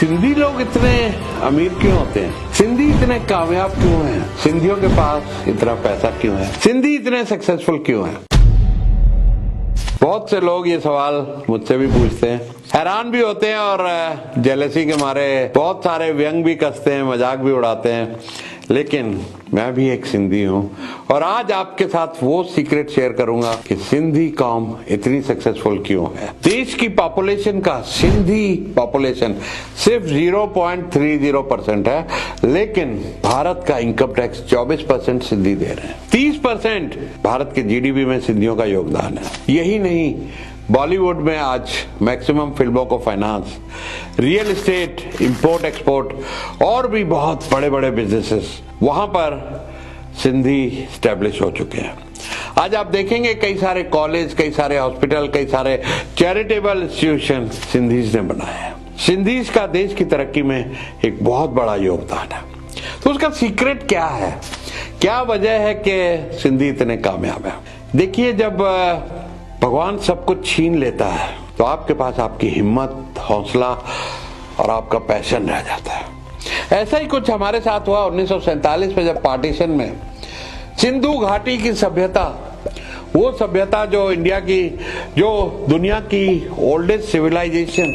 सिंधी लोग इतने अमीर क्यों होते हैं? सिंधी इतने कामयाब क्यों हैं? सिंधियों के पास इतना पैसा क्यों है? सिंधी इतने सक्सेसफुल क्यों हैं? बहुत से लोग ये सवाल मुझसे भी पूछते हैं, हैरान भी होते हैं और जेलसी के मारे बहुत सारे व्यंग भी कसते हैं, मजाक भी उड़ाते हैं। लेकिन मैं भी एक सिंधी हूं और आज आपके साथ वो सीक्रेट शेयर करूंगा कि सिंधी कौम इतनी सक्सेसफुल क्यों है। देश की पॉपुलेशन का सिंधी पॉपुलेशन सिर्फ 0.30% है, लेकिन भारत का इनकम टैक्स 24% सिंधी दे रहे हैं। 30% भारत के जीडीपी में सिंधियों का योगदान है। यही नहीं, बॉलीवुड में आज मैक्सिमम फिल्मों को finance, real estate, import export और भी बहुत बड़े बड़े बिजनेसेस वहां पर सिंधी स्टैब्लिश हो चुके हैं। आज आप देखेंगे कई सारे कॉलेज, कई सारे हॉस्पिटल, कई सारे चैरिटेबल इंस्टीट्यूशन सिंधीज ने बनाए हैं। सिंधीज का देश की तरक्की में एक बहुत बड़ा योगदान है। तो उसका सीक्रेट क्या है? क्या वजह है कि सिंधी इतने कामयाब है? देखिए, जब भगवान सब कुछ छीन लेता है तो आपके पास आपकी हिम्मत, हौसला और आपका पैशन रह जाता है। ऐसा ही कुछ हमारे साथ हुआ 1947 में, जब पार्टीशन में सिंधु घाटी की सभ्यता, वो सभ्यता जो इंडिया की, जो दुनिया की ओल्डेस्ट सिविलाइजेशन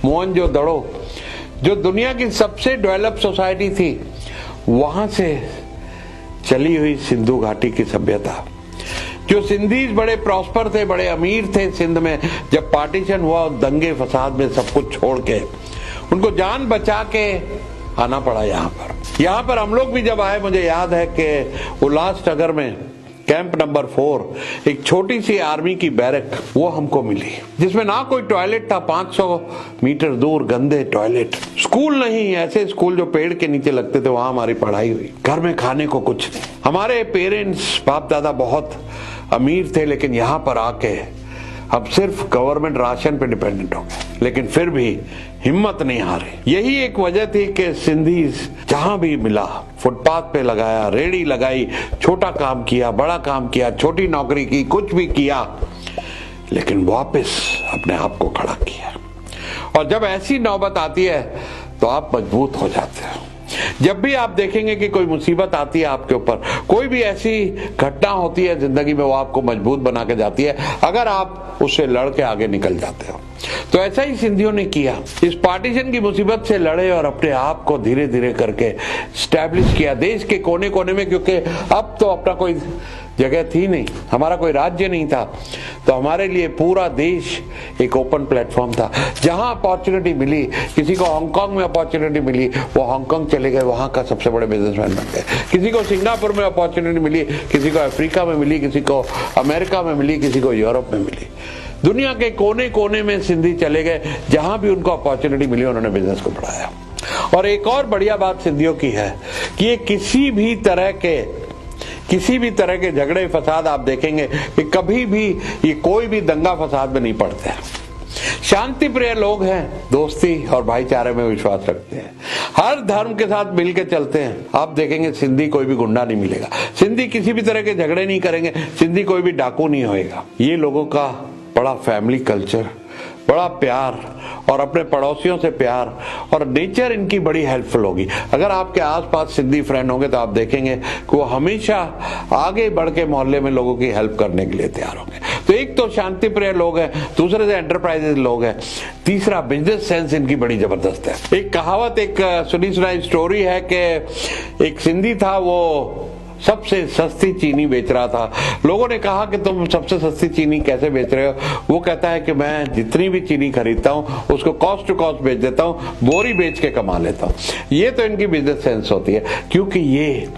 मोहनजोदड़ो, जो दुनिया की सबसे डेवलप सोसाइटी थी, वहां से चली हुई सिंधु घाटी की सभ्यता, जो सिंधीज बड़े प्रॉस्पर थे, बड़े अमीर थे सिंध में, जब पार्टीशन हुआ दंगे फसाद में सब कुछ छोड़ के उनको जान बचा के आना पड़ा यहाँ पर हम लोग भी जब आए, मुझे याद है कि उल्लासनगर में कैंप नंबर 4 एक छोटी सी आर्मी की बैरक वो हमको मिली, जिसमें ना कोई टॉयलेट था, 500 मीटर दूर गंदे टॉयलेट, स्कूल नहीं, ऐसे स्कूल जो पेड़ के नीचे लगते थे, वहां हमारी पढ़ाई हुई। घर में खाने को कुछ नहीं। हमारे पेरेंट्स, बाप दादा बहुत अमीर थे, लेकिन यहाँ पर आके अब सिर्फ गवर्नमेंट राशन पे डिपेंडेंट हो गए, लेकिन फिर भी हिम्मत नहीं हारे। यही एक वजह थी कि सिंधीज जहां भी मिला फुटपाथ पे लगाया, रेड़ी लगाई, छोटा काम किया, बड़ा काम किया, छोटी नौकरी की, कुछ भी किया, लेकिन वापस अपने आप को खड़ा किया। और जब ऐसी नौबत आती है तो आप मजबूत हो जाते हो। जब भी आप देखेंगे कि कोई मुसीबत आती है आपके ऊपर, कोई भी ऐसी घटना होती है जिंदगी में, वो आपको मजबूत बना के जाती है अगर आप उससे लड़ के आगे निकल जाते हो। तो ऐसा ही सिंधियों ने किया, इस पार्टीशन की मुसीबत से लड़े और अपने आप को धीरे धीरे करके स्टैब्लिश किया देश के कोने कोने में, क्योंकि अब तो अपना कोई जगह थी नहीं, हमारा कोई राज्य नहीं था, तो हमारे लिए पूरा देश एक ओपन प्लेटफॉर्म था। जहां अपॉर्चुनिटी मिली, किसी को हांगकांग में अपॉर्चुनिटी मिली, वो हांगकांग चले गए, वहां का सबसे बड़े बिजनेसमैन बन गए। किसी को सिंगापुर में अपॉर्चुनिटी मिली, किसी को अफ्रीका में मिली, किसी को अमेरिका में मिली, किसी को यूरोप में मिली। दुनिया के कोने कोने में सिंधी चले गए, जहां भी उनको अपॉर्चुनिटी मिली उन्होंने बिजनेस को बढ़ाया। और एक और बढ़िया बात सिंधियों की है कि ये किसी भी तरह के झगड़े फसाद आप देखेंगे कि कभी भी ये कोई भी दंगा फसाद में नहीं पड़ते हैं। शांति प्रिय लोग हैं, दोस्ती और भाईचारे में विश्वास रखते हैं, हर धर्म के साथ मिलकर चलते हैं। आप देखेंगे सिंधी कोई भी गुंडा नहीं मिलेगा, सिंधी किसी भी तरह के झगड़े नहीं करेंगे, सिंधी कोई भी डाकू नहीं होएगा। ये लोगों का बड़ा फैमिली कल्चर, बड़ा प्यार और अपने पड़ोसियों से प्यार, और नेचर इनकी बड़ी हेल्पफुल होगी। अगर आपके आसपास सिंधी फ्रेंड होंगे तो आप देखेंगे कि वो हमेशा आगे बढ़ के मोहल्ले में लोगों की हेल्प करने के लिए तैयार होंगे। तो एक तो शांति प्रिय लोग हैं, दूसरे से एंटरप्राइजेज लोग हैं, तीसरा बिजनेस सेंस इनकी बड़ी जबरदस्त है। एक कहावत, एक सुनी सुनाई स्टोरी है कि एक सिंधी था, वो सबसे सस्ती चीनी बेच रहा था। लोगों ने कहा कि तुम सबसे सस्ती चीनी कैसे बेच रहे हो? वो कहता है कि मैं जितनी भी चीनी खरीदता हूँ उसको कॉस्ट टू कॉस्ट बेच देता हूँ, बोरी बेच के कमा लेता हूँ। ये तो इनकी बिजनेस सेंस होती है, क्योंकि ये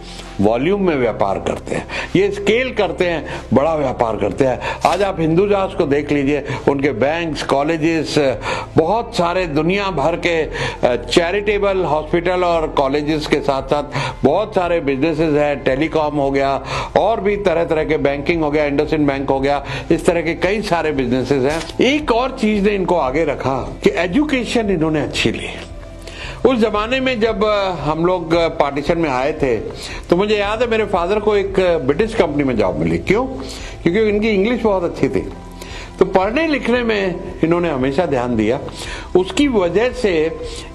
वॉल्यूम में व्यापार करते हैं, ये स्केल करते हैं, बड़ा व्यापार करते हैं। आज आप हिंदुजास को देख लीजिए, उनके बैंक्स, कॉलेजेस, बहुत सारे दुनिया भर के चैरिटेबल हॉस्पिटल और कॉलेजेस के साथ साथ बहुत सारे बिजनेसेस हैं, टेलीकॉम हो गया और भी तरह तरह के, बैंकिंग हो गया, इंडसइंड बैंक हो गया, इस तरह के कई सारे बिजनेसेस हैं। एक और चीज ने इनको आगे रखा कि एजुकेशन इन्होंने अच्छी ली। उस जमाने में जब हम लोग पार्टीशन में आए थे तो मुझे याद है मेरे फादर को एक ब्रिटिश कंपनी में जॉब मिली। क्यों? क्योंकि इनकी इंग्लिश बहुत अच्छी थी। तो पढ़ने लिखने में इन्होंने हमेशा ध्यान दिया। उसकी वजह से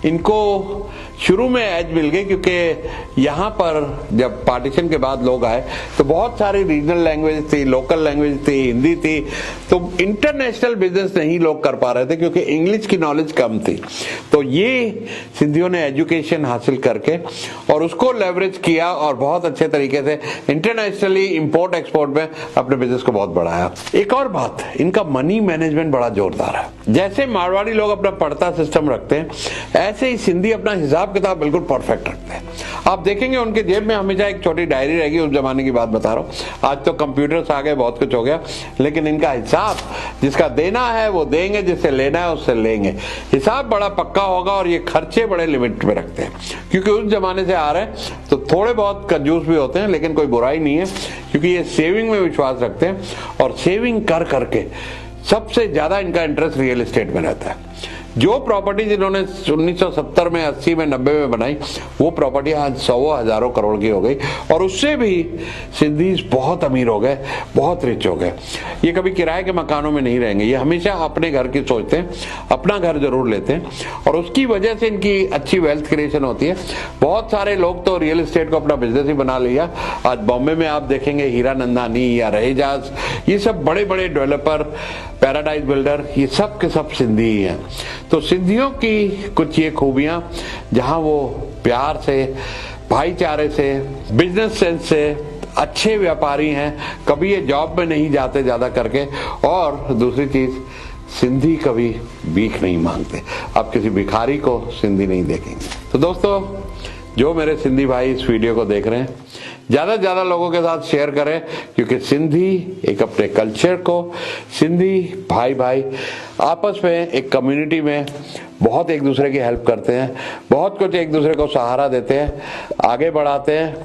इनको शुरू में एज मिल गई, क्योंकि यहाँ पर जब पार्टीशन के बाद लोग आए तो बहुत सारी रीजनल लैंग्वेज थी, लोकल लैंग्वेज थी, हिंदी थी, तो इंटरनेशनल बिजनेस नहीं लोग कर पा रहे थे क्योंकि इंग्लिश की नॉलेज कम थी। तो ये सिंधियों ने एजुकेशन हासिल करके और उसको लेवरेज किया और बहुत अच्छे तरीके से इंटरनेशनली इंपोर्ट एक्सपोर्ट में अपने बिजनेस को बहुत बढ़ाया। एक और बात, इनका मनी मैनेजमेंट बड़ा जोरदार है। जैसे मारवाड़ी लोग अपना पढ़ता सिस्टम रखते हैं, ऐसे ही सिंधी अपना हिसाब किताब बिल्कुल परफेक्ट रखते हैं। आप देखेंगे उनके जेब में हमेशा एक छोटी डायरी रहेगी। उस जमाने की बात बता रहा हूं, आज तो कंप्यूटर्स आ गए, बहुत कुछ हो गया, लेकिन इनका हिसाब जिसका देना है वो देंगे, जिससे लेना है उससे लेंगे। हिसाब बड़ा पक्का होगा और ये खर्चे बड़े लिमिट में रखते हैं, क्योंकि उस जमाने से आ रहे हैं। तो थोड़े बहुत कंजूस भी होते हैं, लेकिन कोई बुराई नहीं है, क्योंकि ये सेविंग में विश्वास रखते हैं और सेविंग कर करके सबसे ज्यादा इनका इंटरेस्ट रियल एस्टेट में रहता है। जो प्रॉपर्टीज इन्होंने 1970 में, 80 में, 90 में बनाई, वो प्रॉपर्टी आज 100 हजारों करोड़ की हो गई और उससे भी सिंधीज बहुत अमीर हो गए, बहुत रिच हो गए। ये कभी किराए के मकानों में नहीं रहेंगे, ये हमेशा अपने घर की सोचते हैं, अपना घर जरूर लेते हैं और उसकी वजह से इनकी अच्छी वेल्थ क्रिएशन होती है। बहुत सारे लोग तो रियल एस्टेट को अपना बिजनेस ही बना लिया। आज बॉम्बे में आप देखेंगे हीरानंदानी या रहेजाज, ये सब बड़े बड़े डेवलपर, पैराडाइज बिल्डर, ये सब के सब सिंधी ही हैं। तो सिंधियों की कुछ ये खूबियां, जहां वो प्यार से, भाईचारे से, बिजनेस सेंस से अच्छे व्यापारी हैं, कभी ये जॉब में नहीं जाते ज्यादा करके, और दूसरी चीज सिंधी कभी भीख नहीं मांगते। आप किसी भिखारी को सिंधी नहीं देखेंगे। तो दोस्तों, जो मेरे सिंधी भाई इस वीडियो को देख रहे हैं, ज्यादा से ज्यादा लोगों के साथ शेयर करें, क्योंकि सिंधी एक अपने कल्चर को, सिंधी भाई भाई आपस में एक कम्युनिटी में बहुत एक दूसरे की हेल्प करते हैं, बहुत कुछ एक दूसरे को सहारा देते हैं, आगे बढ़ाते हैं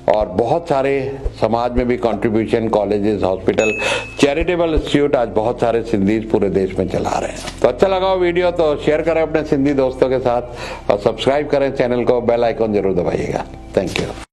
और बहुत सारे समाज में भी contribution, colleges, hospital, charitable institute आज बहुत सारे सिंधीज पूरे देश में चला रहे हैं। तो अच्छा लगा वीडियो तो शेयर करें अपने सिंधी दोस्तों के साथ और सब्सक्राइब करें चैनल को, बेल आइकॉन जरूर दबाइएगा। Thank you.